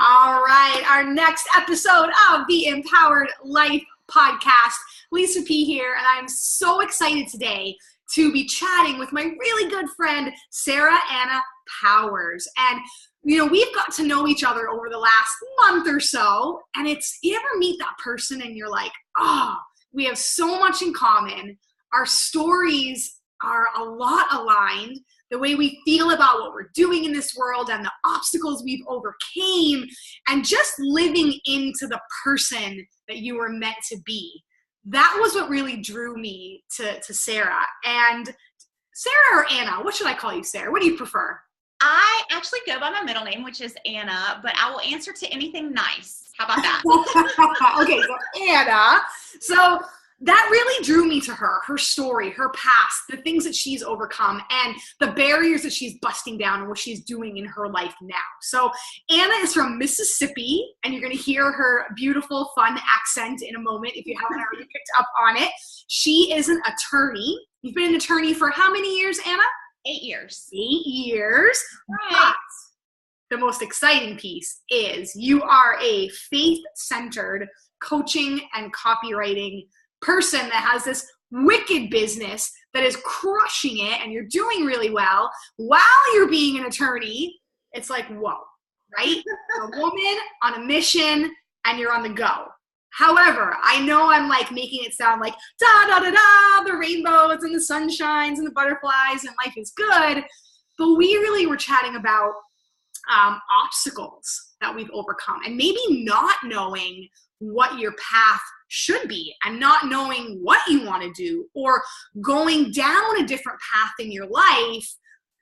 All right, our next episode of the Empowered Life podcast. Lisa P here, and I'm so excited today to be chatting with my really good friend, Sara Powers. And, we've got to know each other over the last month or so, and you ever meet that person and you're like, we have so much in common. Our stories are a lot aligned. The way we feel about what we're doing in this world and the obstacles we've overcame, and just living into the person that you were meant to be. That was what really drew me to Sara. And Sara or Anna? What should I call you, Sara? What do you prefer? I actually go by my middle name, which is Anna, but I will answer to anything nice. How about that? Okay, so Anna. So that really drew me to her story, her past, the things that she's overcome, and the barriers that she's busting down and what she's doing in her life now. So Anna is from Mississippi, and you're going to hear her beautiful, fun accent in a moment if you haven't already picked up on it. She is an attorney. You've been an attorney for how many years, Anna? 8 years. 8 years. Right. But the most exciting piece is you are a faith-centered coaching and copywriting person that has this wicked business that is crushing it, and you're doing really well while you're being an attorney. It's like, whoa, right? You're a woman on a mission and you're on the go. However, I know I'm like making it sound like da-da-da-da, the rainbows and the sunshines and the butterflies and life is good. But we really were chatting about obstacles that we've overcome, and maybe not knowing what your path should be, and not knowing what you want to do, or going down a different path in your life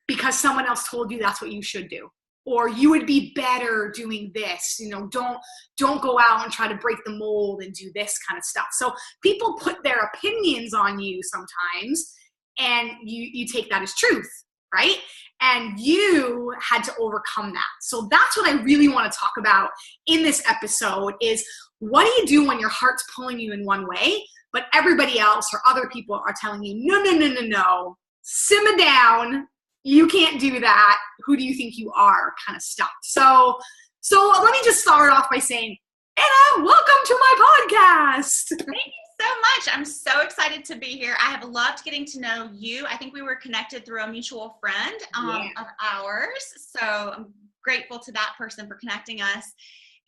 because someone else told you that's what you should do, or you would be better doing this. Don't go out and try to break the mold and do this kind of stuff. So people put their opinions on you sometimes, and you take that as truth, right? And you had to overcome that. So that's what I really want to talk about in this episode is, what do you do when your heart's pulling you in one way, but everybody else or other people are telling you, no, simmer down, you can't do that, who do you think you are, kind of stuff. So let me just start off by saying, Anna, welcome to my podcast. Thank you so much. I'm so excited to be here. I have loved getting to know you. I think we were connected through a mutual friend of ours. So I'm grateful to that person for connecting us.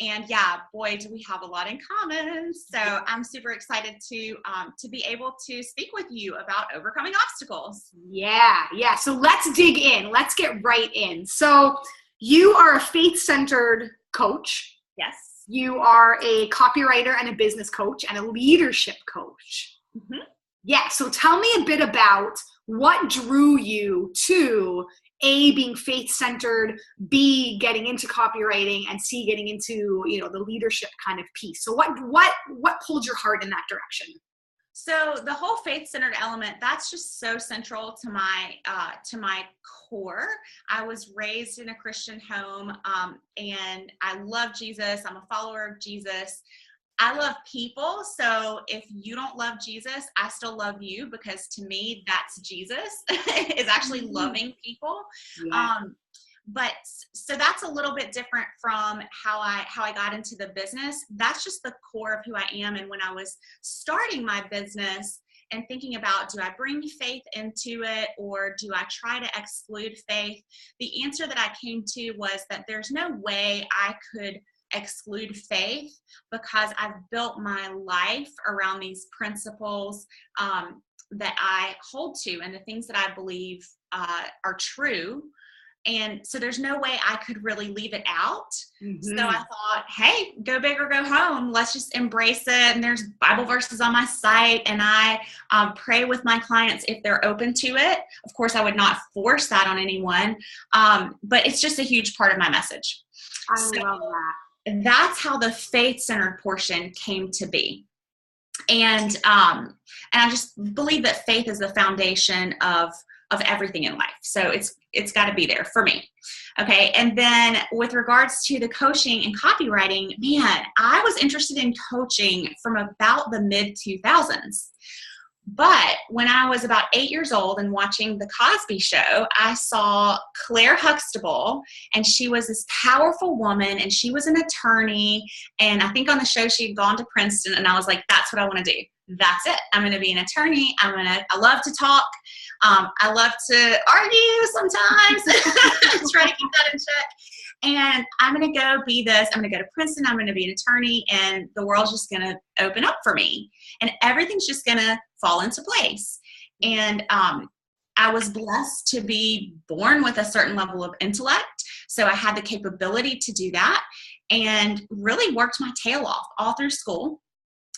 And yeah, boy, do we have a lot in common. So I'm super excited to be able to speak with you about overcoming obstacles. Yeah. So let's dig in. Let's get right in. So you are a faith-centered coach. Yes. You are a copywriter and a business coach and a leadership coach. Mm-hmm. Yeah. So tell me a bit about what drew you to A, being faith-centered, B, getting into copywriting, and C, getting into, the leadership kind of piece. So what pulled your heart in that direction? So the whole faith-centered element, that's just so central to my core. I was raised in a Christian home, and I love Jesus. I'm a follower of Jesus. I love people. So if you don't love Jesus, I still love you, because to me, that's Jesus is actually loving people. Yeah. But so that's a little bit different from how I got into the business. That's just the core of who I am. And when I was starting my business and thinking about, do I bring faith into it, or do I try to exclude faith? The answer that I came to was that there's no way I could exclude faith, because I've built my life around these principles that I hold to, and the things that I believe are true. And so there's no way I could really leave it out. Mm-hmm. So I thought, hey, go big or go home. Let's just embrace it. And there's Bible verses on my site, and I pray with my clients if they're open to it. Of course, I would not force that on anyone, but it's just a huge part of my message. I love that. That's how the faith-centered portion came to be. And I just believe that faith is the foundation of everything in life. So it's got to be there for me. Okay. And then with regards to the coaching and copywriting, man, I was interested in coaching from about the mid 2000s. But when I was about 8 years old and watching The Cosby Show, I saw Claire Huxtable, and she was this powerful woman, and she was an attorney. And I think on the show she had gone to Princeton, and I was like, that's what I want to do. That's it. I'm going to be an attorney. I love to talk. I love to argue sometimes. Try to keep that in check. And I'm going to go be this. I'm going to go to Princeton. I'm going to be an attorney, and the world's just going to open up for me. And everything's just going to fall into place. And I was blessed to be born with a certain level of intellect. So I had the capability to do that and really worked my tail off all through school.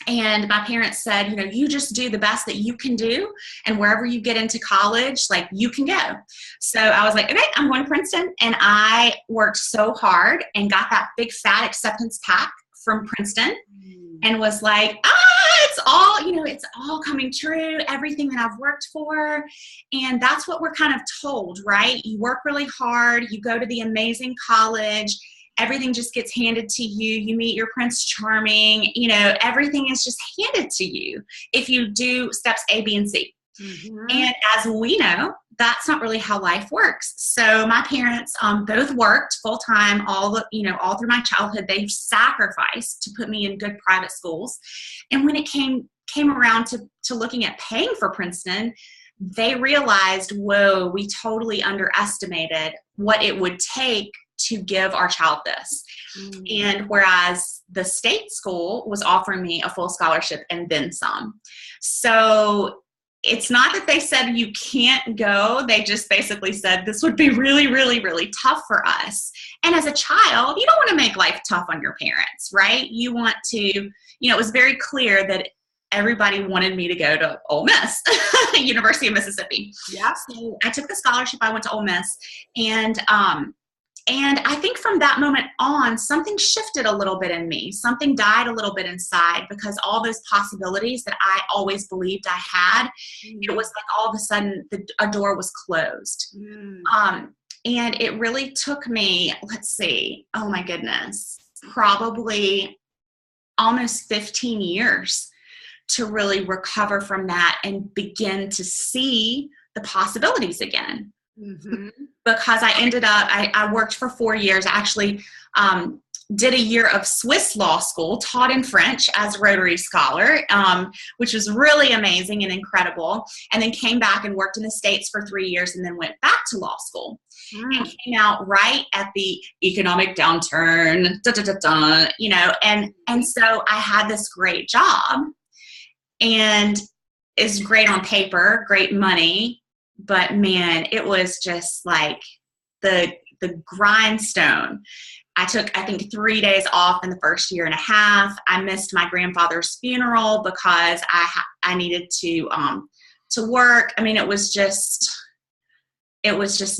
And my parents said, you know, you just do the best that you can do. And wherever you get into college, like, you can go. So I was like, okay, I'm going to Princeton. And I worked so hard and got that big fat acceptance pack from Princeton and was like, it's all coming true. Everything that I've worked for. And that's what we're kind of told, right? You work really hard. You go to the amazing college. Everything just gets handed to you. You meet your Prince Charming. You know, everything is just handed to you if you do steps A, B, and C. Mm-hmm. And as we know, that's not really how life works. So my parents both worked full time all through my childhood. They sacrificed to put me in good private schools. And when it came around to looking at paying for Princeton, they realized, whoa, we totally underestimated what it would take to give our child this. And whereas the state school was offering me a full scholarship and then some. So it's not that they said you can't go. They just basically said this would be really, really, really tough for us. And as a child, you don't want to make life tough on your parents, right? You want to, it was very clear that everybody wanted me to go to Ole Miss, University of Mississippi. Yeah. So I took the scholarship. I went to Ole Miss, and I think from that moment on, something shifted a little bit in me. Something died a little bit inside, because all those possibilities that I always believed I had, it was like all of a sudden a door was closed. And it really took me, oh my goodness, probably almost 15 years to really recover from that and begin to see the possibilities again. Mm-hmm. Because I ended up, I worked for 4 years. I actually did a year of Swiss law school, taught in French as a Rotary Scholar, which was really amazing and incredible. And then came back and worked in the States for 3 years, and then went back to law school. And came out right at the economic downturn, and so I had this great job, and it's great on paper, great money. But man, it was just like the grindstone. I took, I think, 3 days off in the first year and a half. I missed my grandfather's funeral because I needed to work. I mean, it was just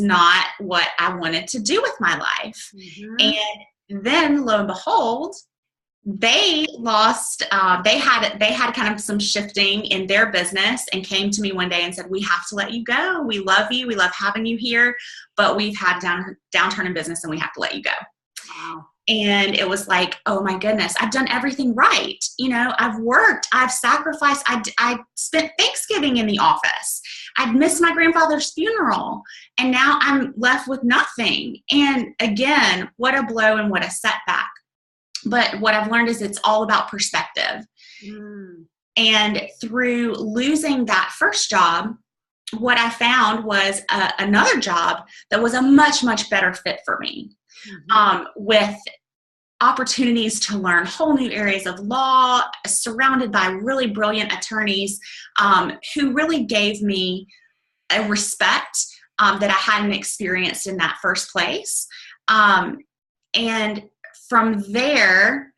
not what I wanted to do with my life. Mm-hmm. And then, lo and behold, they lost, they had kind of some shifting in their business, and came to me one day and said, we have to let you go. We love you. We love having you here, but we've had downturn in business, and we have to let you go. Wow. And it was like, oh my goodness, I've done everything right. I've worked, I've sacrificed. I spent Thanksgiving in the office. I'd missed my grandfather's funeral, and now I'm left with nothing. And again, what a blow and what a setback. But what I've learned is it's all about perspective. And through losing that first job, what I found was another job that was a much, much better fit for me, with opportunities to learn whole new areas of law, surrounded by really brilliant attorneys who really gave me a respect that I hadn't experienced in that first place. And from there,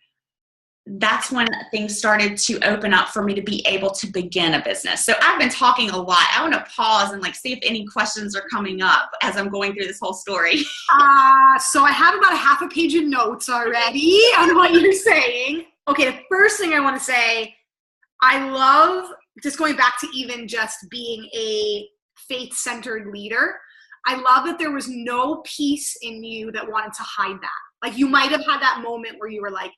that's when things started to open up for me to be able to begin a business. So I've been talking a lot. I want to pause and see if any questions are coming up as I'm going through this whole story. So I have about a half a page of notes already on what you're saying. Okay, the first thing I want to say, I love just going back to even just being a faith-centered leader. I love that there was no piece in you that wanted to hide that. Like you might have had that moment where you were like,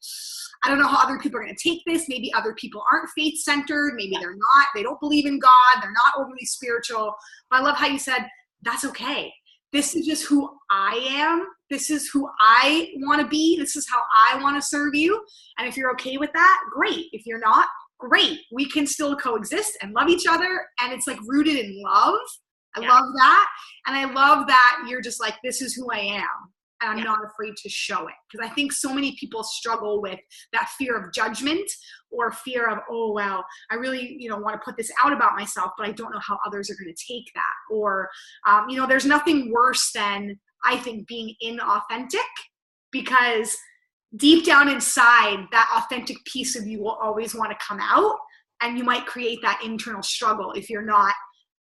I don't know how other people are going to take this. Maybe other people aren't faith-centered. Maybe they're not. They don't believe in God. They're not overly spiritual. But I love how you said, that's okay. This is just who I am. This is who I want to be. This is how I want to serve you. And if you're okay with that, great. If you're not, great. We can still coexist and love each other. And it's like rooted in love. I love that. And I love that you're just like, this is who I am. And I'm not afraid to show it. Because I think so many people struggle with that fear of judgment or fear of, oh, well, I really, want to put this out about myself, but I don't know how others are going to take that. Or, there's nothing worse than, I think, being inauthentic, because deep down inside, that authentic piece of you will always want to come out. And you might create that internal struggle if you're not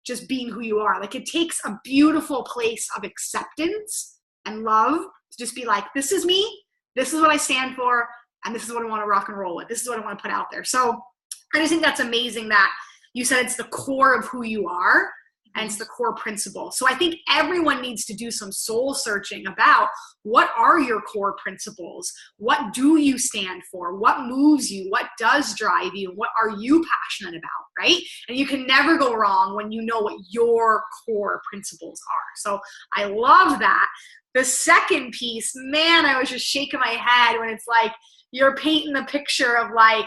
just being who you are. Like it takes a beautiful place of acceptance and love to just be like, this is me, this is what I stand for, and this is what I want to rock and roll with. This is what I want to put out there. So I just think that's amazing that you said it's the core of who you are and it's the core principle. So I think everyone needs to do some soul searching about what are your core principles? What do you stand for? What moves you? What does drive you? What are you passionate about, right? And you can never go wrong when you know what your core principles are. So I love that. The second piece, man, I was just shaking my head when it's like you're painting the picture of like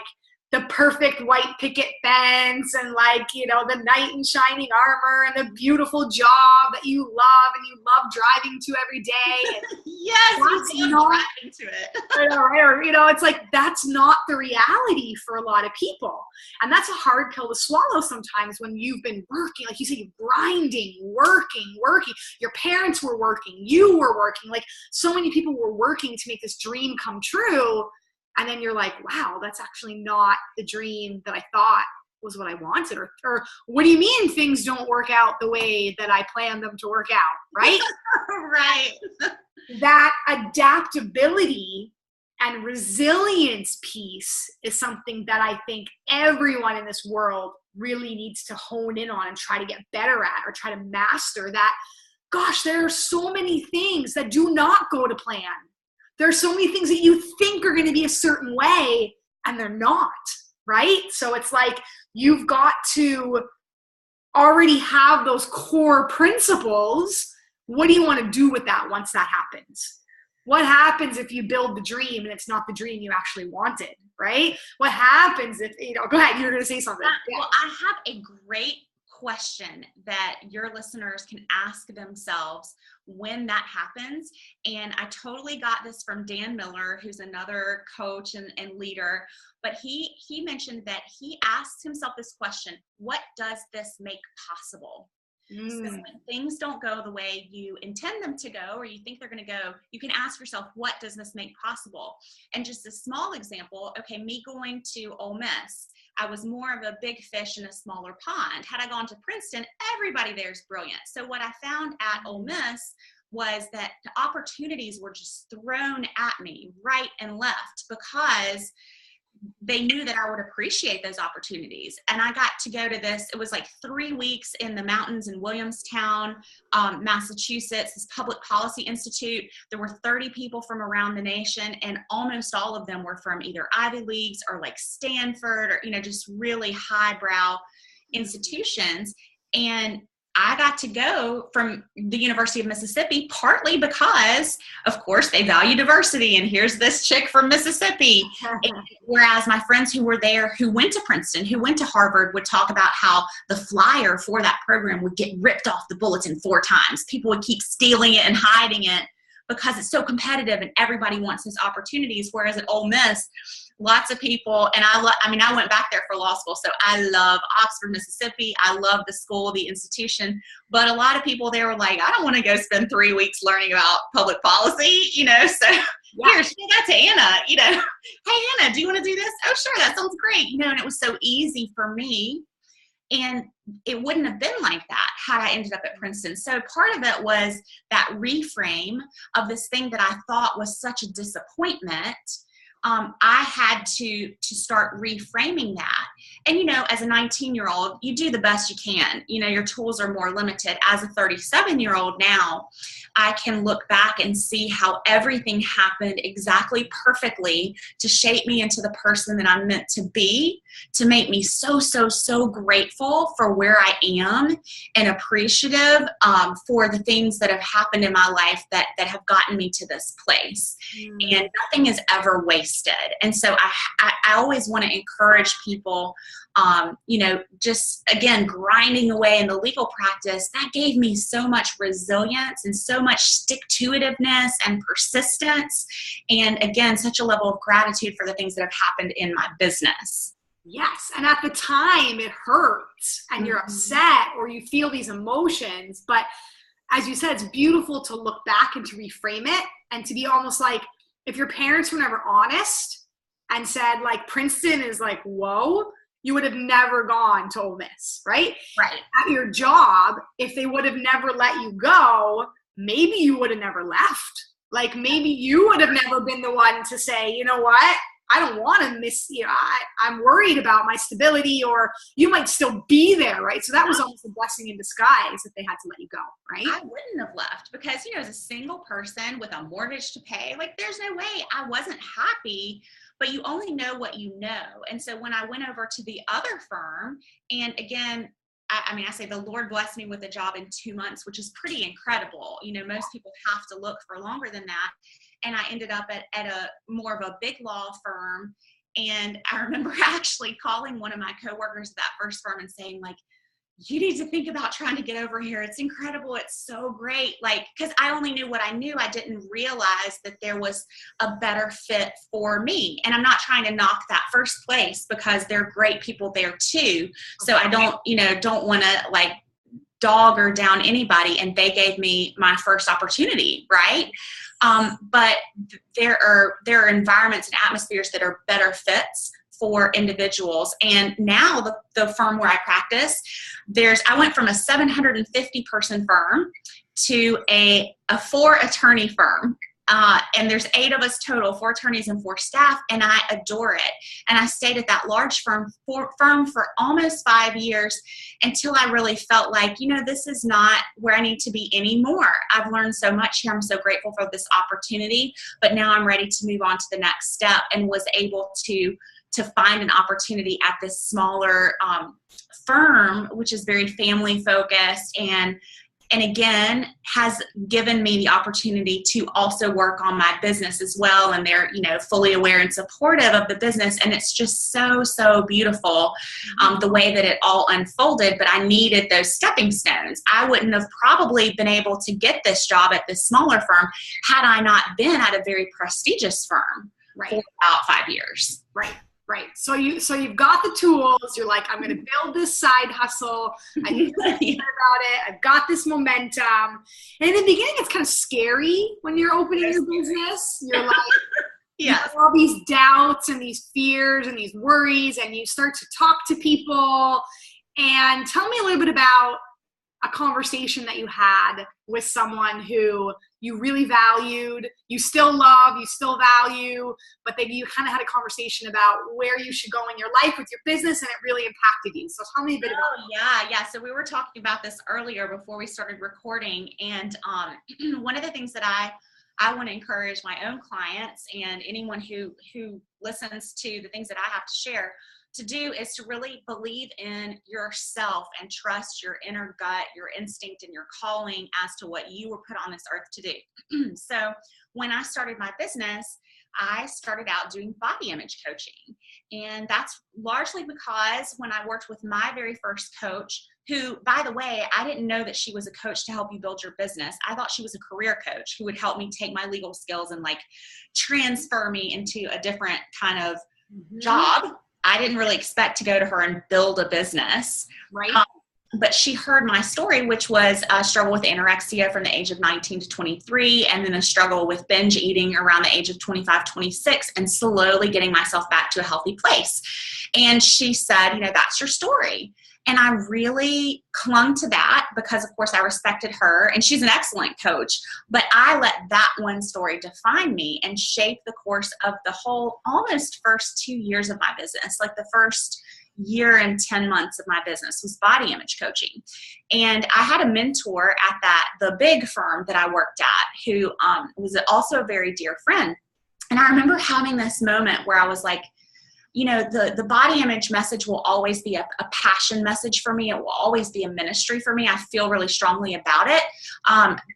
the perfect white picket fence and like, the knight in shining armor and the beautiful job that you love and you love driving to every day. And yes, you love driving to it. Or, it's like that's not the reality for a lot of people. And that's a hard pill to swallow sometimes when you've been working, like you said, you're grinding, working. Your parents were working, you were working. Like so many people were working to make this dream come true. And then you're like, wow, that's actually not the dream that I thought was what I wanted. Or what do you mean things don't work out the way that I planned them to work out, right? Right. That adaptability and resilience piece is something that I think everyone in this world really needs to hone in on and try to get better at or try to master that. Gosh, there are so many things that do not go to plan. There are so many things that you think are going to be a certain way and they're not, right? So it's like you've got to already have those core principles. What do you want to do with that once that happens? What happens if you build the dream and it's not the dream you actually wanted, right? What happens if, go ahead, you're going to say something. Well, I have a great question that your listeners can ask themselves when that happens. And I totally got this from Dan Miller, who's another coach and leader, but he mentioned that he asked himself this question: what does this make possible? So when things don't go the way you intend them to go, or you think they're going to go, you can ask yourself, what does this make possible? And just a small example, okay, me going to Ole Miss, I was more of a big fish in a smaller pond. Had I gone to Princeton, everybody there is brilliant. So what I found at Ole Miss was that the opportunities were just thrown at me right and left because they knew that I would appreciate those opportunities. And I got to go to this, it was like 3 weeks in the mountains in Williamstown, Massachusetts, this public policy institute. There were 30 people from around the nation, and almost all of them were from either Ivy Leagues or like Stanford or, just really highbrow institutions. And I got to go from the University of Mississippi partly because, of course, they value diversity. And here's this chick from Mississippi. Whereas my friends who were there, who went to Princeton, who went to Harvard, would talk about how the flyer for that program would get ripped off the bulletin 4 times. People would keep stealing it and hiding it because it's so competitive and everybody wants those opportunities. Whereas at Ole Miss, lots of people, and I went back there for law school, so I love Oxford, Mississippi. I love the school, the institution, but a lot of people there were like, I don't want to go spend 3 weeks learning about public policy, so here, show that to Anna, hey, Anna, do you want to do this? Oh, sure, that sounds great, and it was so easy for me, and it wouldn't have been like that had I ended up at Princeton. So part of it was that reframe of this thing that I thought was such a disappointment I had to start reframing that. And, you know, as a 19-year-old, you do the best you can. You know, your tools are more limited. As a 37-year-old now, I can look back and see how everything happened exactly perfectly to shape me into the person that I'm meant to be, to make me so, so, so grateful for where I am and appreciative for the things that have happened in my life that have gotten me to this place. And nothing is ever wasted. And so I always want to encourage people, you know, just again, grinding away in the legal practice, that gave me so much resilience and so much stick-to-itiveness and persistence. And again, such a level of gratitude for the things that have happened in my business. Yes. And at the time it hurts and you're upset or you feel these emotions. But as you said, it's beautiful to look back and to reframe it and to be almost like, if your parents were never honest and said like Princeton is like, whoa, you would have never gone to Ole Miss, right? Right. At your job, if they would have never let you go, maybe you would have never left. Like maybe you would have never been the one to say, you know what? I don't want to miss, you know, I'm worried about my stability, or you might still be there, right? So that was almost a blessing in disguise if they had to let you go, right? I wouldn't have left because, you know, as a single person with a mortgage to pay, like there's no way I wasn't happy, but you only know what you know. And so when I went over to the other firm, and again, I mean, I say the Lord blessed me with a job in 2 months, which is pretty incredible. You know, most people have to look for longer than that. And I ended up at a more of a big law firm. And I remember actually calling one of my coworkers at that first firm and saying, like, you need to think about trying to get over here. It's incredible. It's so great. Like, because I only knew what I knew. I didn't realize that there was a better fit for me. And I'm not trying to knock that first place because there are great people there too. So I don't want to like dog or down anybody. And they gave me my first opportunity, right? But there are environments and atmospheres that are better fits for individuals. And now the firm where I practice, I went from a 750 person firm to a 4 attorney firm. And there's 8 of us total, 4 attorneys and 4 staff, and I adore it. And I stayed at that large firm for almost 5 years until I really felt like, you know, this is not where I need to be anymore. I've learned so much here. I'm so grateful for this opportunity, but now I'm ready to move on to the next step, and was able to find an opportunity at this smaller firm, which is very family focused and again, has given me the opportunity to also work on my business as well. And they're, you know, fully aware and supportive of the business. And it's just so, so beautiful the way that it all unfolded. But I needed those stepping stones. I wouldn't have probably been able to get this job at this smaller firm had I not been at a very prestigious firm for about 5 years. Right. So you've got the tools. You're like, I'm going to build this side hustle. I feel good about it. I've got this momentum. And in the beginning, it's kind of scary when you're opening your business. You're like, you have all these doubts and these fears and these worries, and you start to talk to people. And tell me a little bit about a conversation that you had with someone who you really valued, you still love, you still value, but then you kind of had a conversation about where you should go in your life with your business, and it really impacted you. So tell me a bit about it. Yeah. So we were talking about this earlier before we started recording. And one of the things that I want to encourage my own clients and anyone who listens to the things that I have to share to do is to really believe in yourself and trust your inner gut, your instinct, and your calling as to what you were put on this earth to do. So when I started my business, I started out doing body image coaching. And that's largely because when I worked with my very first coach, who, by the way, I didn't know that she was a coach to help you build your business. I thought she was a career coach who would help me take my legal skills and like transfer me into a different kind of job. I didn't really expect to go to her and build a business. Right. But she heard my story, which was a struggle with anorexia from the age of 19 to 23, and then a struggle with binge eating around the age of 25, 26, and slowly getting myself back to a healthy place. And she said, you know, that's your story. And I really clung to that because, of course, I respected her, and she's an excellent coach. But I let that one story define me and shape the course of the whole almost first 2 years of my business. Like the first year and 10 months of my business was body image coaching. And I had a mentor at the big firm that I worked at who was also a very dear friend. And I remember having this moment where I was like, you know, the body image message will always be a passion message for me. It will always be a ministry for me. I feel really strongly about it.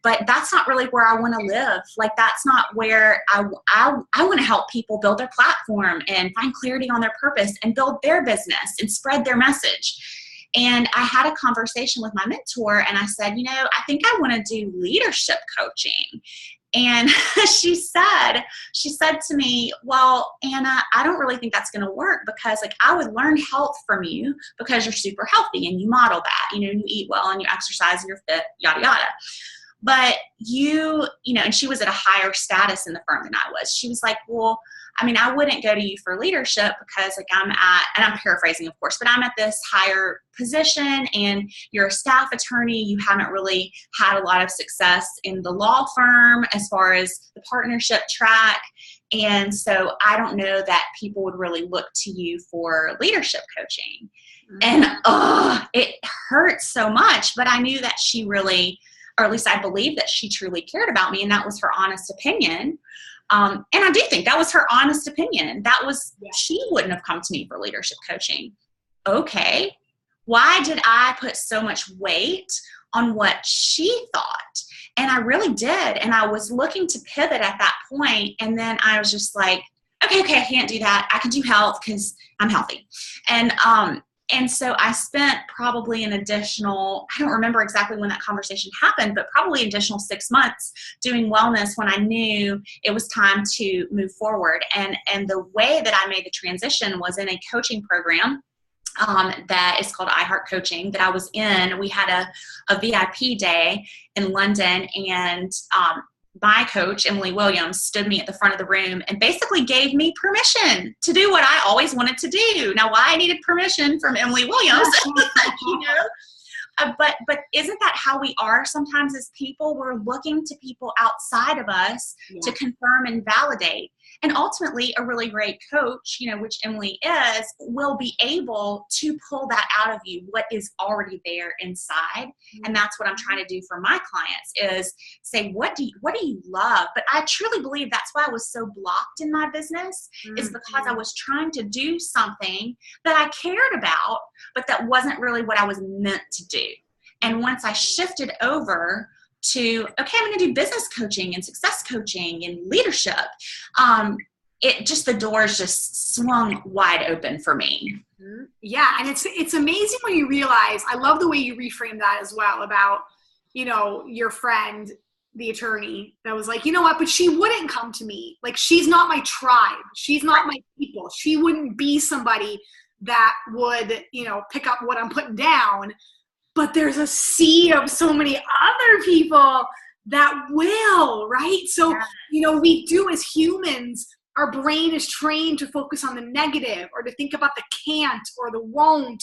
But that's not really where I want to live. Like, that's not where I want to help people build their platform and find clarity on their purpose and build their business and spread their message. And I had a conversation with my mentor, and I said, you know, I think I want to do leadership coaching. And she said to me, well, Anna, I don't really think that's going to work, because like I would learn health from you because you're super healthy and you model that, you know, you eat well and you exercise and you're fit, yada, yada. But you know, and she was at a higher status in the firm than I was. She was like, well, I mean, I wouldn't go to you for leadership because like and I'm paraphrasing, of course, but I'm at this higher position and you're a staff attorney. You haven't really had a lot of success in the law firm as far as the partnership track. And so I don't know that people would really look to you for leadership coaching. Mm-hmm. And it hurt so much, but I knew that she really, or at least I believed that she truly cared about me, and that was her honest opinion. And I do think that was her honest opinion. That was, she wouldn't have come to me for leadership coaching. Okay. Why did I put so much weight on what she thought? And I really did. And I was looking to pivot at that point. And then I was just like, okay, I can't do that. I can do health because I'm healthy. And so I spent probably an additional, I don't remember exactly when that conversation happened, but probably an additional 6 months doing wellness when I knew it was time to move forward. And the way that I made the transition was in a coaching program that is called iHeart Coaching that I was in. We had a VIP day in London, and my coach, Emily Williams, stood me at the front of the room and basically gave me permission to do what I always wanted to do. Now, why I needed permission from Emily Williams, you know, but isn't that how we are sometimes as people? We're looking to people outside of us to confirm and validate. And ultimately, a really great coach, you know, which Emily is, will be able to pull that out of you, what is already there inside. And that's what I'm trying to do for my clients is say, what do you love? But I truly believe that's why I was so blocked in my business, is because I was trying to do something that I cared about, but that wasn't really what I was meant to do. And once I shifted over to, okay, I'm going to do business coaching and success coaching and leadership, it just, the doors just swung wide open for me. Yeah. And it's amazing when you realize, I love the way you reframe that as well about, you know, your friend, the attorney that was like, you know what, but she wouldn't come to me. Like, she's not my tribe. She's not my people. She wouldn't be somebody that would, you know, pick up what I'm putting down. But there's a sea of so many other people that will, right? So, you know, we do as humans, our brain is trained to focus on the negative, or to think about the can't, or the won't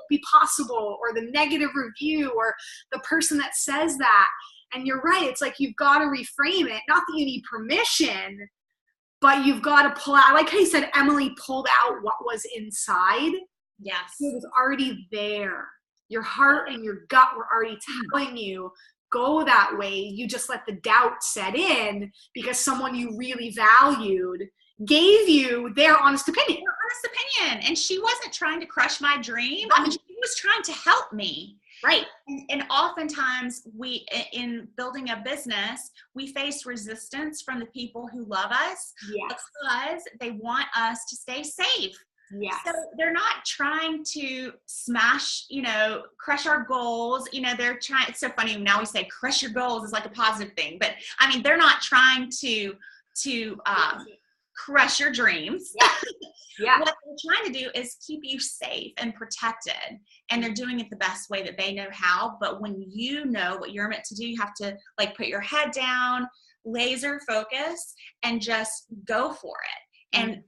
be possible, or the negative review, or the person that says that. And you're right. It's like, you've got to reframe it. Not that you need permission, but you've got to pull out, like I said, Emily pulled out what was inside. Yes. It was already there. Your heart and your gut were already telling you, go that way. You just let the doubt set in because someone you really valued gave you their honest opinion. Their honest opinion. And she wasn't trying to crush my dream. I mean, she was trying to help me. Right. And oftentimes we, in building a business, we face resistance from the people who love us because they want us to stay safe. Yes. So they're not trying to smash, you know, crush our goals. You know, they're trying, it's so funny now we say crush your goals is like a positive thing, but I mean, they're not trying to crush your dreams. Yeah. What they're trying to do is keep you safe and protected, and they're doing it the best way that they know how. But when you know what you're meant to do, you have to like put your head down, laser focus, and just go for it.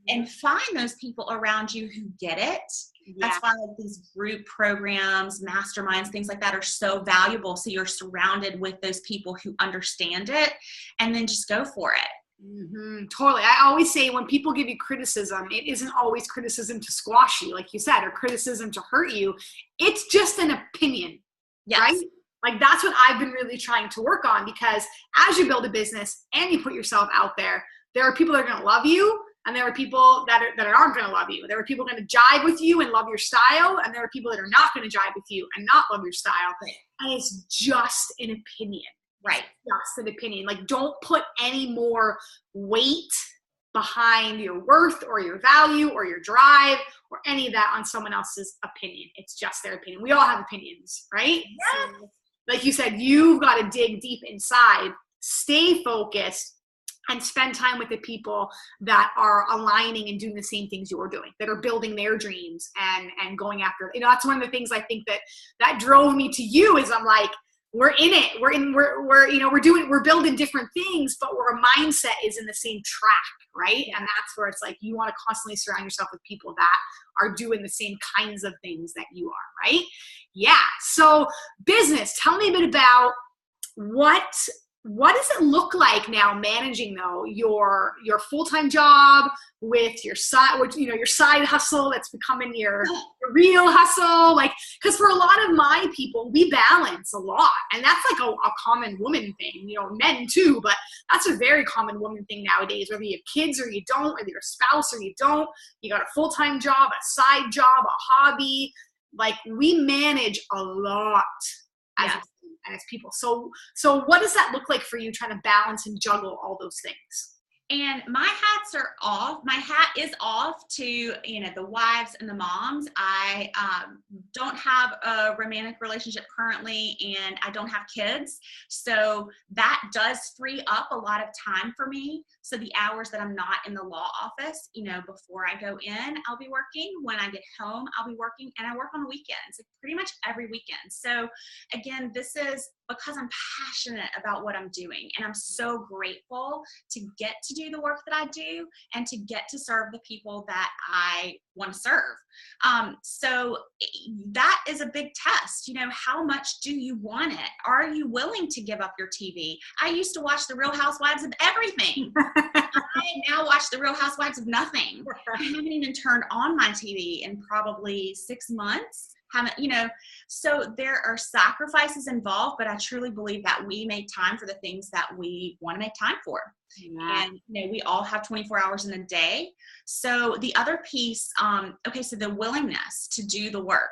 And find those people around you who get it, Yeah. That's why like these group programs, masterminds, things like that are so valuable. So you're surrounded with those people who understand it, and then just go for it. Mm-hmm. Totally. I always say when people give you criticism, it isn't always criticism to squash you, like you said, or criticism to hurt you. It's just an opinion, Yes. right? Like that's what I've been really trying to work on, because as you build a business and you put yourself out there are people that are going to love you, and there are people that aren't going to love you. There are people going to jive with you and love your style, and there are people that are not going to jive with you and not love your style. Right. And it's just an opinion. Right. Just an opinion. Like, don't put any more weight behind your worth or your value or your drive or any of that on someone else's opinion. It's just their opinion. We all have opinions, right? Yeah. So, like you said, you've got to dig deep inside, stay focused, and spend time with the people that are aligning and doing the same things you're doing, that are building their dreams and going after it. That's one of the things I think that drove me to you, is I'm like, we're in it. We're building different things, but our mindset is in the same track, right? And that's where it's like, you want to constantly surround yourself with people that are doing the same kinds of things that you are, right? Yeah. So business, tell me a bit about what does it look like now managing though your full-time job with your side hustle that's becoming your real hustle? Like, because for a lot of my people, we balance a lot, and that's like a common woman thing, men too, but that's a very common woman thing nowadays, whether you have kids or you don't, whether you're a spouse or you don't, you got a full-time job, a side job, a hobby. Like, we manage a lot as people. So what does that look like for you, trying to balance and juggle all those things? And my hats are off. My hat is off to, the wives and the moms. I don't have a romantic relationship currently, and I don't have kids. So that does free up a lot of time for me. So the hours that I'm not in the law office, before I go in, I'll be working. When I get home, I'll be working, and I work on the weekends, like pretty much every weekend. So again, this is because I'm passionate about what I'm doing, and I'm so grateful to get to do the work that I do and to get to serve the people that I want to serve. So that is a big test. How much do you want it? Are you willing to give up your TV? I used to watch The Real Housewives of everything. I now watch The Real Housewives of nothing. I haven't even turned on my TV in probably 6 months. So there are sacrifices involved, but I truly believe that we make time for the things that we want to make time for. Yeah. And, we all have 24 hours in a day. So the other piece, so the willingness to do the work.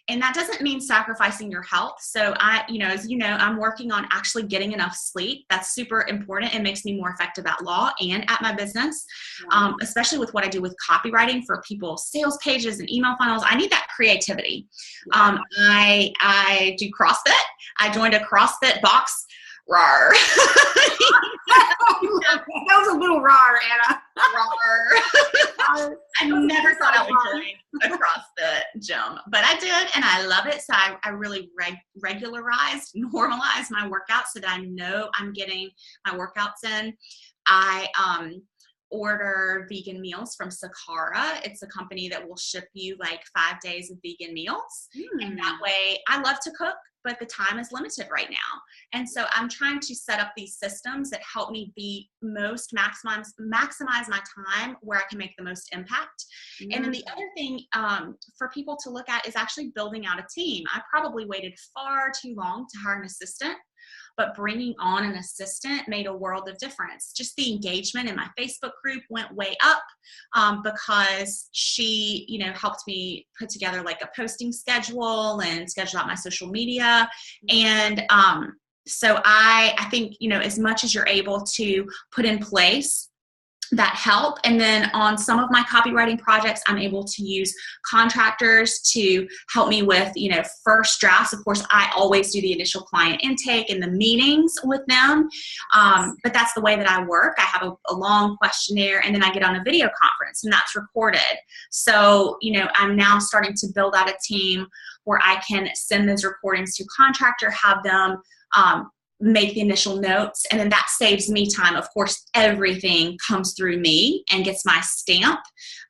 And that doesn't mean sacrificing your health. So I'm working on actually getting enough sleep. That's super important. It makes me more effective at law and at my business, especially with what I do with copywriting for people's sales pages and email funnels. I need that creativity. Yeah. I do CrossFit. I joined a CrossFit box. Rawr. That was a little rawr, Anna. Rawr. I never thought I would join a CrossFit gym, but I did, and I love it. So I really normalized my workouts so that I know I'm getting my workouts in. I order vegan meals from Sara. It's a company that will ship you like 5 days of vegan meals. And that way, I love to cook, but the time is limited right now. And so I'm trying to set up these systems that help me maximize my time where I can make the most impact. And then the other thing for people to look at is actually building out a team. I probably waited far too long to hire an assistant, but bringing on an assistant made a world of difference. Just the engagement in my Facebook group went way up because she, helped me put together like a posting schedule and schedule out my social media. And so I think, as much as you're able to put in place that help. And then on some of my copywriting projects, I'm able to use contractors to help me with, first drafts. Of course, I always do the initial client intake and the meetings with them. But that's the way that I work. I have a long questionnaire, and then I get on a video conference, and that's recorded. So, I'm now starting to build out a team where I can send those recordings to a contractor, have them make the initial notes, and then that saves me time. Of course, everything comes through me and gets my stamp,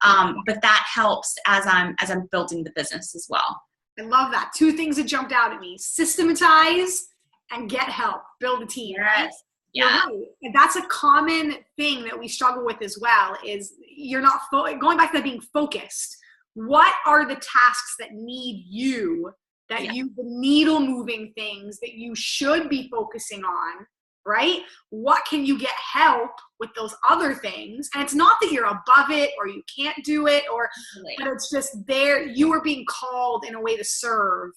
but that helps as I'm building the business as well. I love that. 2 things that jumped out at me: systematize and get help. Build a team. Yes. Right? Yeah. Right. And that's a common thing that we struggle with as well, is you're not going back to that being focused. What are the tasks that need you, that the needle moving things that you should be focusing on, right? What can you get help with those other things? And it's not that you're above it or you can't do it, but it's just there. You are being called in a way to serve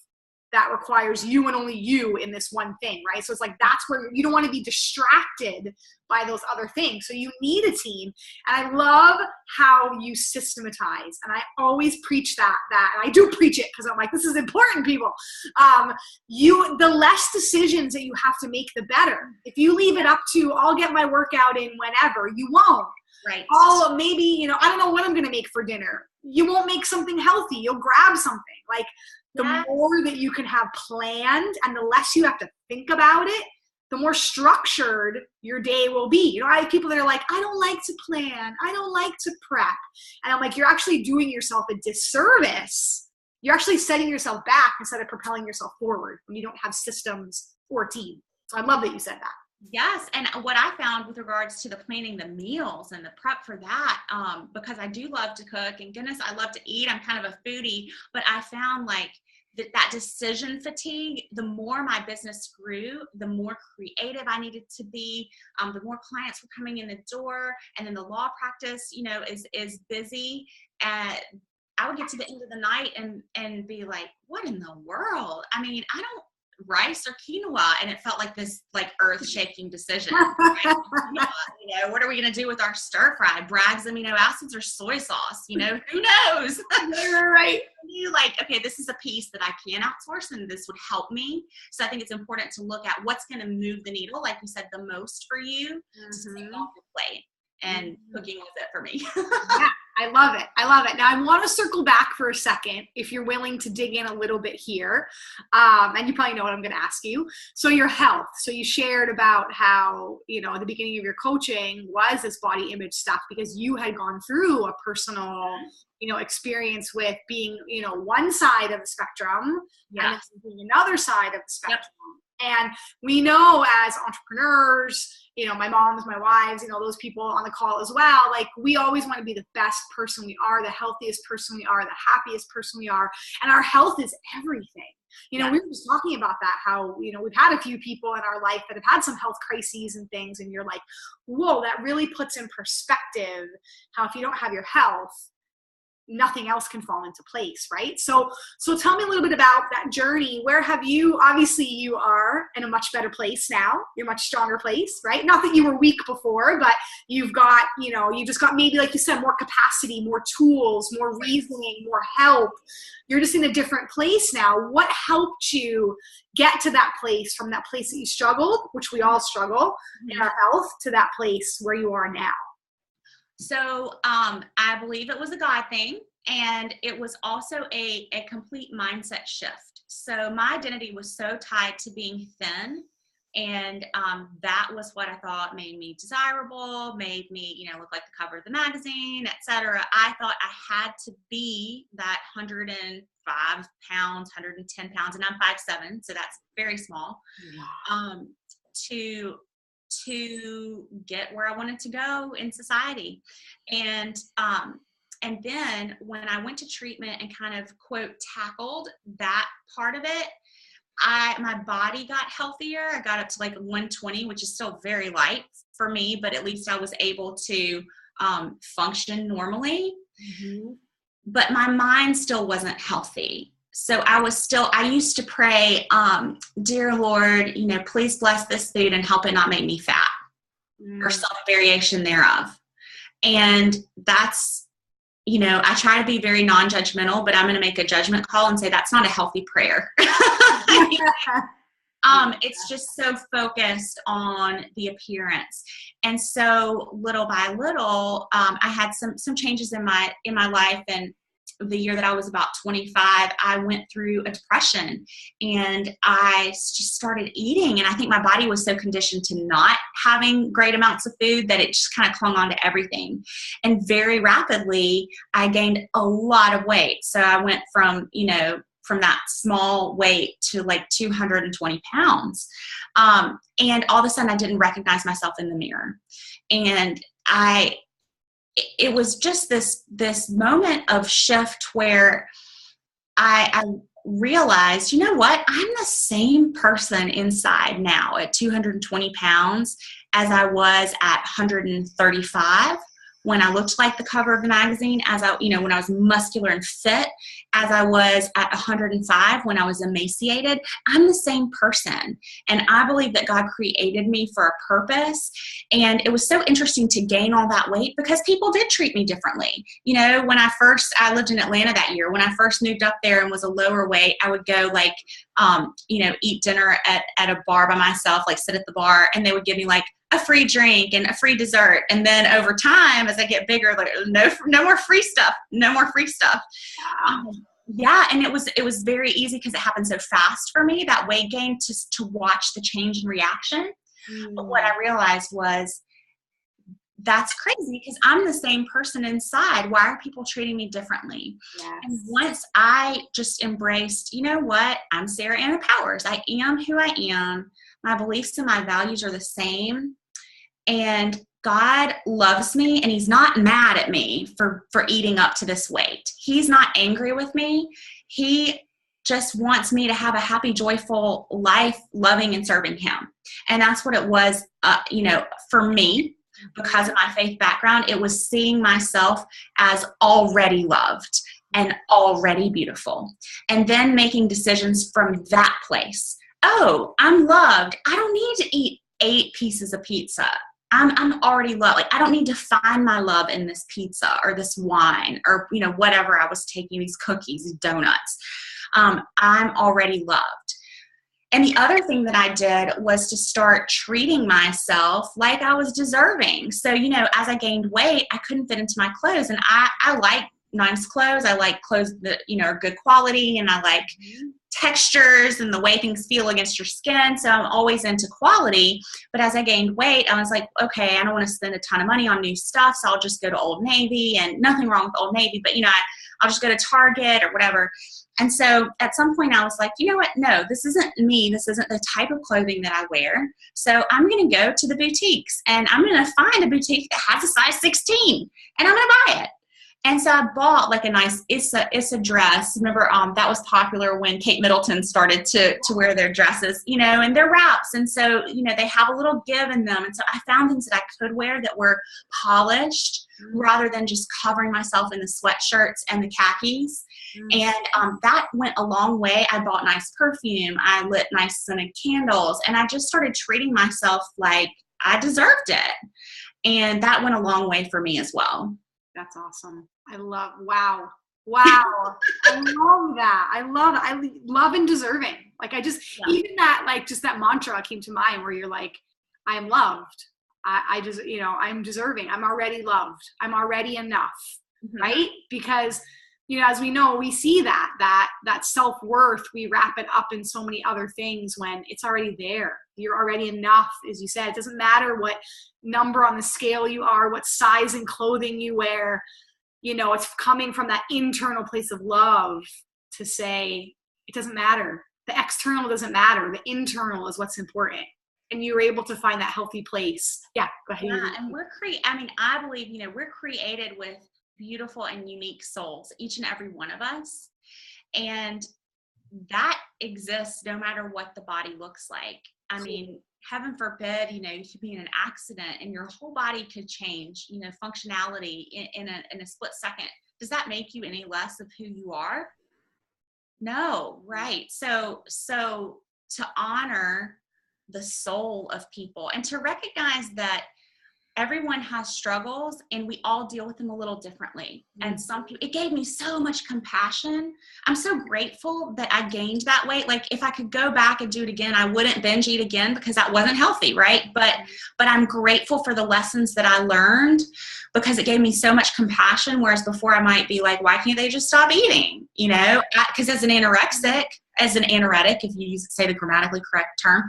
that requires you and only you in this one thing, right? So it's like, that's where you don't want to be distracted by those other things. So you need a team. And I love how you systematize. And I always preach that, and I do preach it because I'm like, this is important, people. The less decisions that you have to make, the better. If you leave it up to, I'll get my workout in whenever, you won't. Right. Oh, maybe, I don't know what I'm going to make for dinner. You won't make something healthy. You'll grab something. Like, the more that you can have planned and the less you have to think about it, the more structured your day will be. I have people that are like, I don't like to plan. I don't like to prep. And I'm like, you're actually doing yourself a disservice. You're actually setting yourself back instead of propelling yourself forward when you don't have systems or a team. So I love that you said that. Yes. And what I found with regards to the planning the meals and the prep for that, because I do love to cook, and goodness, I love to eat. I'm kind of a foodie, but I found like that decision fatigue, the more my business grew, the more creative I needed to be, the more clients were coming in the door, and then the law practice, is busy. And I would get to the end of the night and be like, what in the world? I mean, I don't rice or quinoa, and it felt like this earth-shaking decision. Right? What are we going to do with our stir fry? Bragg's amino acids or soy sauce? Who knows? Right. Okay, this is a piece that I can outsource, and this would help me. So I think it's important to look at what's going to move the needle, like you said, the most for you, to take off the plate. And cooking is it for me. Yeah, I love it. I love it. Now I want to circle back for a second, if you're willing to dig in a little bit here. And you probably know what I'm going to ask you. So your health. So you shared about how, at the beginning of your coaching was this body image stuff because you had gone through a personal, experience with being, one side of the spectrum and then being another side of the spectrum. Yep. And we know as entrepreneurs, my moms, my wives, those people on the call as well, like we always want to be the best person we are, the healthiest person we are, the happiest person we are. And our health is everything. We were just talking about that, how, we've had a few people in our life that have had some health crises and things. And you're like, whoa, that really puts in perspective how if you don't have your health, nothing else can fall into place, right? So tell me a little bit about that journey. Where have you, obviously you are in a much better place now, you're a much stronger place, right? Not that you were weak before, but you've got, you just got maybe, like you said, more capacity, more tools, more reasoning, more help. You're just in a different place now. What helped you get to that place, from that place that you struggled, which we all struggle in our health, to that place where you are now? So I believe it was a God thing, and it was also a complete mindset shift. So my identity was so tied to being thin, and that was what I thought made me desirable, made me, look like the cover of the magazine, etc. I thought I had to be that 105 pounds, 110 pounds, and I'm 5'7", so that's very small, to get where I wanted to go in society. And then when I went to treatment and kind of, quote, tackled that part of it, my body got healthier. I got up to like 120, which is still very light for me, but at least I was able to function normally. Mm-hmm. But my mind still wasn't healthy. So I used to pray, dear Lord, please bless this food and help it not make me fat, or some variation thereof. And that's, I try to be very non-judgmental, but I'm going to make a judgment call and say that's not a healthy prayer. It's just so focused on the appearance. And so little by little, I had some changes in my life, and the year that I was about 25, I went through a depression, and I just started eating. And I think my body was so conditioned to not having great amounts of food that it just kind of clung on to everything. And very rapidly, I gained a lot of weight. So I went from, from that small weight to like 220 pounds. And all of a sudden I didn't recognize myself in the mirror. And it was just this moment of shift where I realized, you know what, I'm the same person inside now at 220 pounds as I was at 135 when I looked like the cover of the magazine, when I was muscular and fit, as I was at 105 when I was emaciated. I'm the same person. And I believe that God created me for a purpose. And it was so interesting to gain all that weight because people did treat me differently. When I lived in Atlanta that year, when I first moved up there and was a lower weight, I would go eat dinner at a bar by myself, like sit at the bar, and they would give me like a free drink and a free dessert. And then over time, as I get bigger, like no more free stuff, no more free stuff. Yeah. And it was very easy because it happened so fast for me, that weight gain, to watch the change in reaction. But what I realized was, that's crazy because I'm the same person inside. Why are people treating me differently? Yes. And once I just embraced, you know what, I'm Sara Anna Powers. I am who I am. My beliefs and my values are the same. And God loves me, and he's not mad at me for eating up to this weight. He's not angry with me. He just wants me to have a happy, joyful life, loving and serving him. And that's what it was, for me. Because of my faith background, it was seeing myself as already loved and already beautiful. And then making decisions from that place. Oh, I'm loved. I don't need to eat 8 pieces of pizza. I'm already loved. Like, I don't need to find my love in this pizza or this wine or, whatever I was taking, these cookies, these donuts. I'm already loved. And the other thing that I did was to start treating myself like I was deserving. So, as I gained weight, I couldn't fit into my clothes. And I like nice clothes. I like clothes that, are good quality, and I like textures and the way things feel against your skin. So I'm always into quality. But as I gained weight, I was like, okay, I don't want to spend a ton of money on new stuff. So I'll just go to Old Navy, and nothing wrong with Old Navy, but, I'll just go to Target or whatever. And so at some point I was like, you know what? No, this isn't me. This isn't the type of clothing that I wear. So I'm going to go to the boutiques, and I'm going to find a boutique that has a size 16, and I'm going to buy it. And so I bought like a nice Issa dress. Remember, that was popular when Kate Middleton started to wear their dresses, and their wraps. And so, they have a little give in them. And so I found things that I could wear that were polished rather than just covering myself in the sweatshirts and the khakis. And that went a long way. I bought nice perfume. I lit nice scented candles, and I just started treating myself like I deserved it. And that went a long way for me as well. That's awesome. Wow. I love that. I love and deserving. Like, even that, like, just that mantra came to mind where you're like, I am loved. I just, I'm deserving. I'm already loved. I'm already enough. Mm-hmm. Right? Because, as we know, we see that self-worth, we wrap it up in so many other things when it's already there. You're already enough. As you said, it doesn't matter what number on the scale you are, what size in clothing you wear. It's coming from that internal place of love to say, it doesn't matter. The external doesn't matter. The internal is what's important. And you're able to find that healthy place. Yeah, go ahead. Yeah, and I believe, we're created with beautiful and unique souls, each and every one of us. And that exists no matter what the body looks like. I mean, heaven forbid, you could be in an accident and your whole body could change, functionality in a split second. Does that make you any less of who you are? No, right. So to honor the soul of people and to recognize that everyone has struggles and we all deal with them a little differently. And some people, it gave me so much compassion. I'm so grateful that I gained that weight. Like if I could go back and do it again, I wouldn't binge eat again because that wasn't healthy. Right. But I'm grateful for the lessons that I learned because it gave me so much compassion. Whereas before I might be like, why can't they just stop eating? You know, because as an anoretic, if you say the grammatically correct term,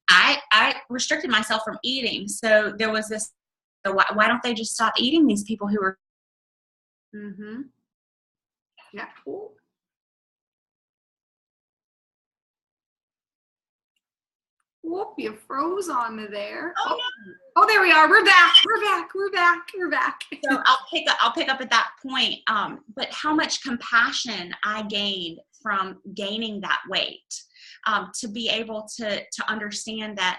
I restricted myself from eating. So there was this, why don't they just stop eating, these people who are. Yeah. Ooh. Whoop, you froze on me there. Oh, oh, there we are. We're back. So I'll pick up at that point. But how much compassion I gained from gaining that weight, to be able to understand that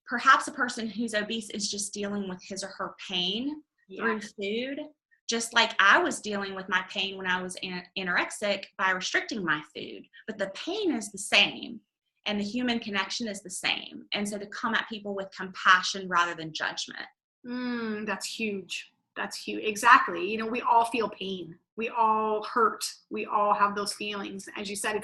perhaps a person who's obese is just dealing with his or her pain through food, just like I was dealing with my pain when I was anorexic by restricting my food. But the pain is the same and the human connection is the same. And so to come at people with compassion rather than judgment. That's huge. That's huge. Exactly. You know, we all feel pain. We all hurt. We all have those feelings. As you said,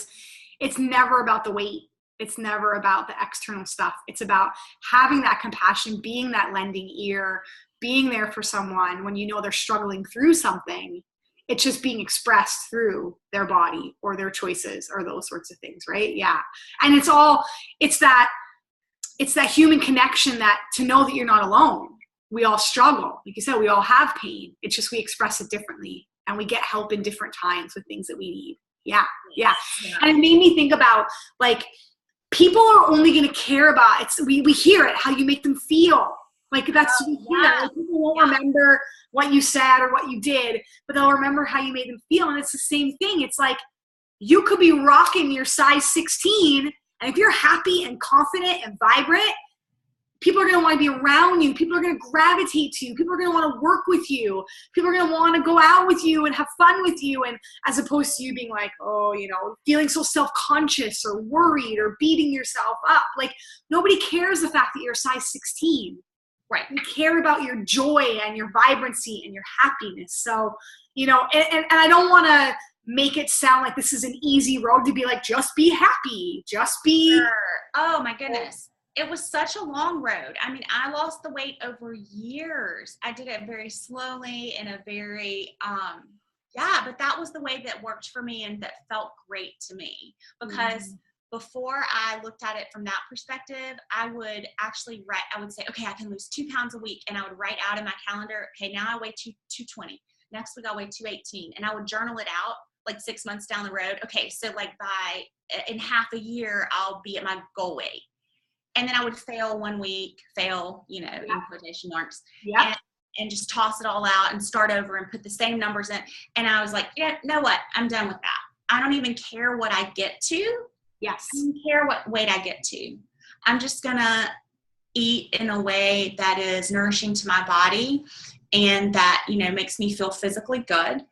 it's never about the weight. It's never about the external stuff. It's about having that compassion, being that lending ear, being there for someone when you know they're struggling through something. It's just being expressed through their body or their choices or those sorts of things, right? Yeah. And it's that human connection, that to know that you're not alone. We all struggle. Like you said, we all have pain. It's just we express it differently and we get help in different times with things that we need. Yeah. And it made me think about, like, people are only going to care about it. We hear it, how you make them feel. Like that's, like, people won't remember what you said or what you did, but they'll remember how you made them feel. And it's the same thing. It's like, you could be rocking your size 16. And if you're happy and confident and vibrant, people are going to want to be around you. People are going to gravitate to you. People are going to want to work with you. People are going to want to go out with you and have fun with you. And as opposed to you being like, oh, you know, feeling so self-conscious or worried or beating yourself up. Like, nobody cares the fact that you're size 16. Right. You care about your joy and your vibrancy and your happiness. So, you know, and I don't want to make it sound like this is an easy road to be like, just be happy. Just be. Sure. Oh, my goodness. It was such a long road. I mean, I lost the weight over years. I did it very slowly in a very, but that was the way that worked for me and that felt great to me. Because before I looked at it from that perspective, I would actually I would say, okay, I can lose 2 pounds a week. And I would write out in my calendar, okay, now I weigh 220. Next week I'll weigh 218. And I would journal it out like 6 months down the road. Okay, so like in half a year, I'll be at my goal weight. And then I would fail one week, you know, in quotation marks, and just toss it all out and start over and put the same numbers in. And I was like, yeah, know what? I'm done with that. I don't even care what I get to. Yes. I don't care what weight I get to. I'm just going to eat in a way that is nourishing to my body and that, you know, makes me feel physically good.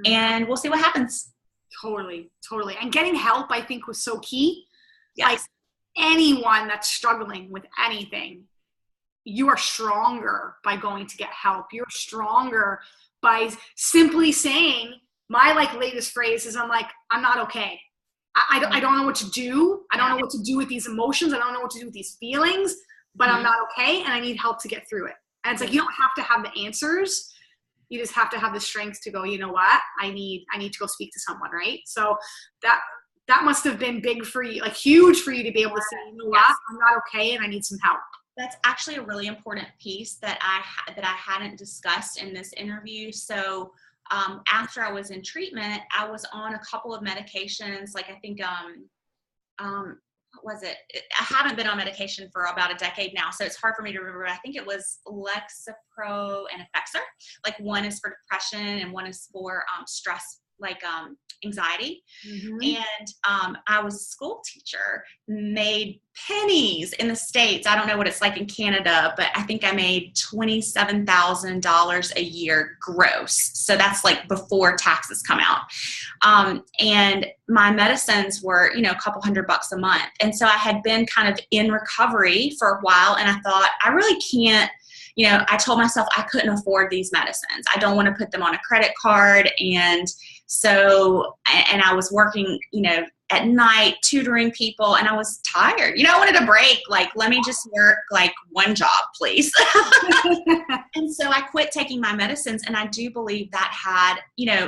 And we'll see what happens. Totally. And getting help, I think, was so key. Yes. Like, anyone that's struggling with anything, you are stronger by going to get help. You're stronger by simply saying, my like latest phrase is, I'm not okay. I don't know what to do. I don't know what to do with these emotions. I don't know what to do with these feelings, but I'm not okay. And I need help to get through it. And it's like, you don't have to have the answers. You just have to have the strength to go, you know what? I need to go speak to someone. Right. So that must have been big for you, like huge for you to be able to say, you know what, I'm not okay and I need some help. That's actually a really important piece that I hadn't discussed in this interview. So after I was in treatment, I was on a couple of medications. Like I think, what was it? I haven't been on medication for about a decade now, so it's hard for me to remember. I think it was Lexapro and Effexor. Like one is for depression and one is for stress, like anxiety. And I was a school teacher, made pennies in the States. I don't know what it's like in Canada, but I think I made $27,000 a year gross. So that's like before taxes come out. And my medicines were, you know, a couple $100 a month. And so I had been kind of in recovery for a while. And I thought, I really can't I told myself I couldn't afford these medicines. I don't want to put them on a credit card. And I was working, at night tutoring people, and I was tired. I wanted a break. Like, let me just work like one job, please. And so I quit taking my medicines. And I do believe that had,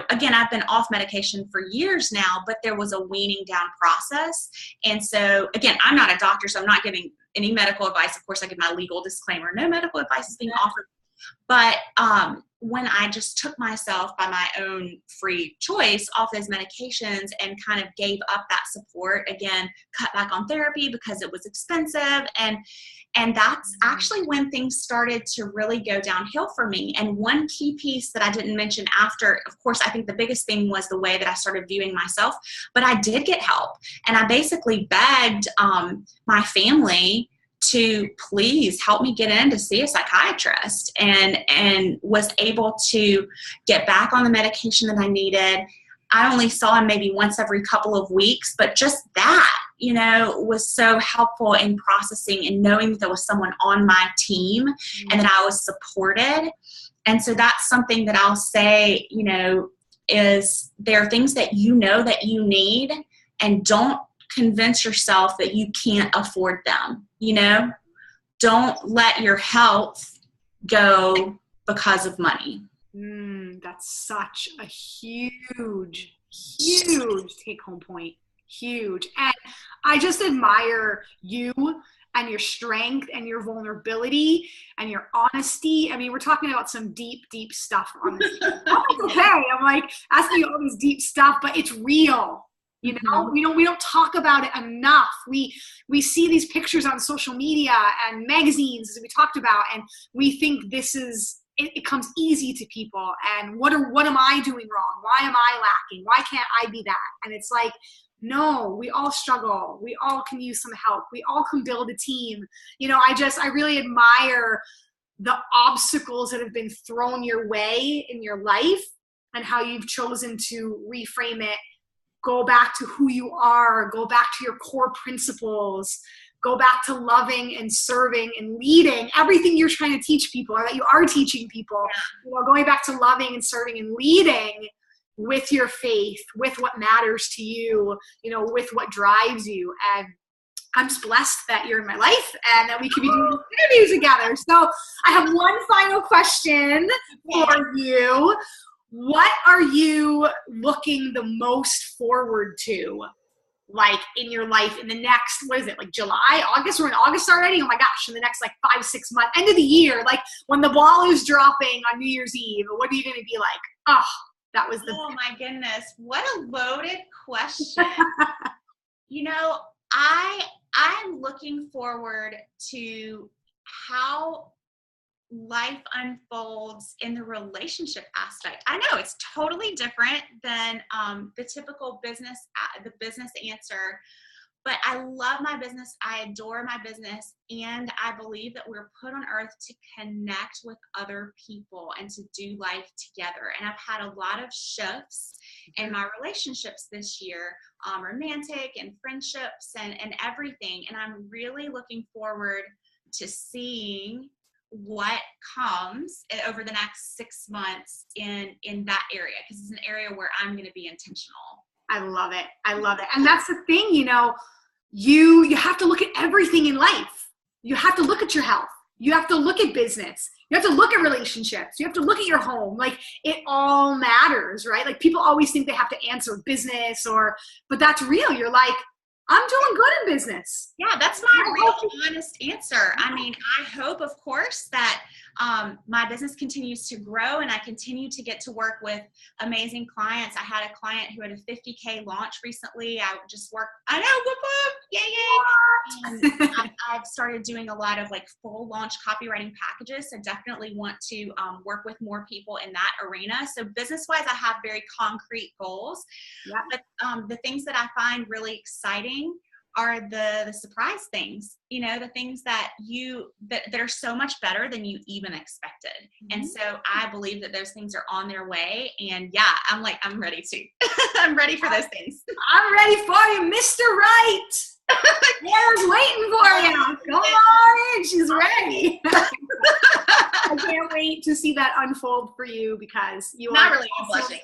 again, I've been off medication for years now, but there was a weaning down process. And so again, I'm not a doctor, so I'm not giving any medical advice. Of course, I give my legal disclaimer. No medical advice is being offered. But when I just took myself by my own free choice off those medications and kind of gave up that support, again, cut back on therapy because it was expensive. And that's actually when things started to really go downhill for me. And one key piece that I didn't mention after, of course, I think the biggest thing was the way that I started viewing myself. But I did get help. And I basically begged my family to please help me get in to see a psychiatrist, and was able to get back on the medication that I needed. I only saw him maybe once every couple of weeks, but just that, was so helpful in processing and knowing that there was someone on my team and that I was supported. And so that's something that I'll say, is there are things that that you need, and don't convince yourself that you can't afford them. Don't let your health go because of money. That's such a huge take-home point. Huge. And I just admire you and your strength and your vulnerability and your honesty. I mean, we're talking about some deep, deep stuff on this. Okay. I'm like asking you all this deep stuff, but it's real. We don't talk about it enough. We see these pictures on social media and magazines, as we talked about, and we think it comes easy to people. And what am I doing wrong? Why am I lacking? Why can't I be that? And it's like, no, we all struggle. We all can use some help. We all can build a team. I really admire the obstacles that have been thrown your way in your life and how you've chosen to reframe it. Go back to who you are, go back to your core principles, go back to loving and serving and leading, everything you're trying to teach people, or that you are teaching people, going back to loving and serving and leading with your faith, with what matters to you, with what drives you. And I'm just blessed that you're in my life and that we can be doing interviews together. So I have one final question for you. What are you looking the most forward to, like, in your life in the next, like July, August? We're in August already? Oh my gosh, in the next 5-6 months, end of the year, like when the ball is dropping on New Year's Eve, what are you going to be like? Oh, that was oh my goodness. What a loaded question. I'm looking forward to how life unfolds in the relationship aspect. I know it's totally different than the typical business answer, but I love my business. I adore my business. And I believe that we're put on earth to connect with other people and to do life together. And I've had a lot of shifts in my relationships this year, romantic and friendships and everything. And I'm really looking forward to seeing what comes over the next 6 months in that area, because it's an area where I'm going to be intentional. I love it. And that's the thing, you have to look at everything in life. You have to look at your health. You have to look at business. You have to look at relationships. You have to look at your home. Like, it all matters, right? Like, people always think they have to answer business but that's real. You're like, I'm doing good in business. Yeah, that's my real honest answer. I mean, I hope, of course, that my business continues to grow and I continue to get to work with amazing clients. I had a client who had a 50K launch recently. I know, whoop, whoop, yay. I've started doing a lot of full launch copywriting packages. So definitely want to work with more people in that arena. So business-wise, I have very concrete goals. Yeah. But the things that I find really exciting are the surprise things, the things that that are so much better than you even expected. Mm-hmm. And so I believe that those things are on their way. And yeah, I'm ready to. I'm ready for those things. I'm ready for you, Mr. Right. Claire's waiting for you. Come on in. She's ready. I can't wait to see that unfold for you because you Not are really blushing.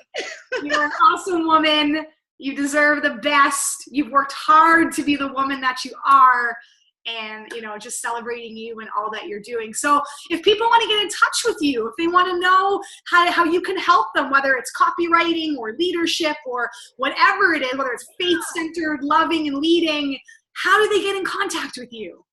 You're an awesome woman. You deserve the best. You've worked hard to be the woman that you are, and just celebrating you and all that you're doing. So if people want to get in touch with you, if they want to know how you can help them, whether it's copywriting or leadership or whatever it is, whether it's faith-centered, loving and leading, how do they get in contact with you?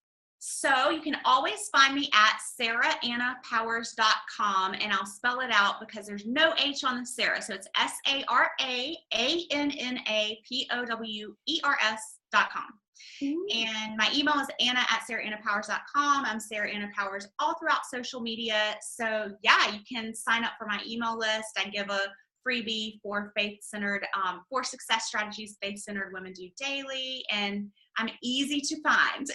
So you can always find me at saraannapowers.com, and I'll spell it out because there's no H on the Sara. So it's SaraAnnapowers.com. And my email is anna@saraannapowers.com. I'm Sara Anna Powers all throughout social media. So yeah, you can sign up for my email list. I give a freebie for faith-centered, 4 success strategies faith-centered women do daily. And I'm easy to find.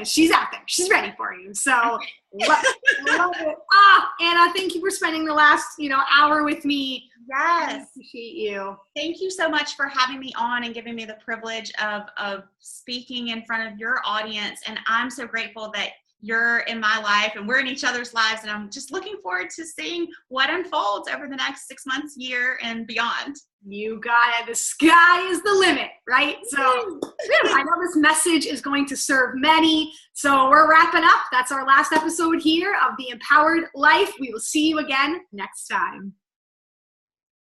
She's out there. She's ready for you. So love it. Anna, thank you for spending the last, hour with me. Yes. I appreciate you. Thank you so much for having me on and giving me the privilege of speaking in front of your audience. And I'm so grateful that you're in my life and we're in each other's lives. And I'm just looking forward to seeing what unfolds over the next 6 months, year, and beyond. You got it. The sky is the limit, right? So I know this message is going to serve many. So we're wrapping up. That's our last episode here of The Empowered Life. We will see you again next time.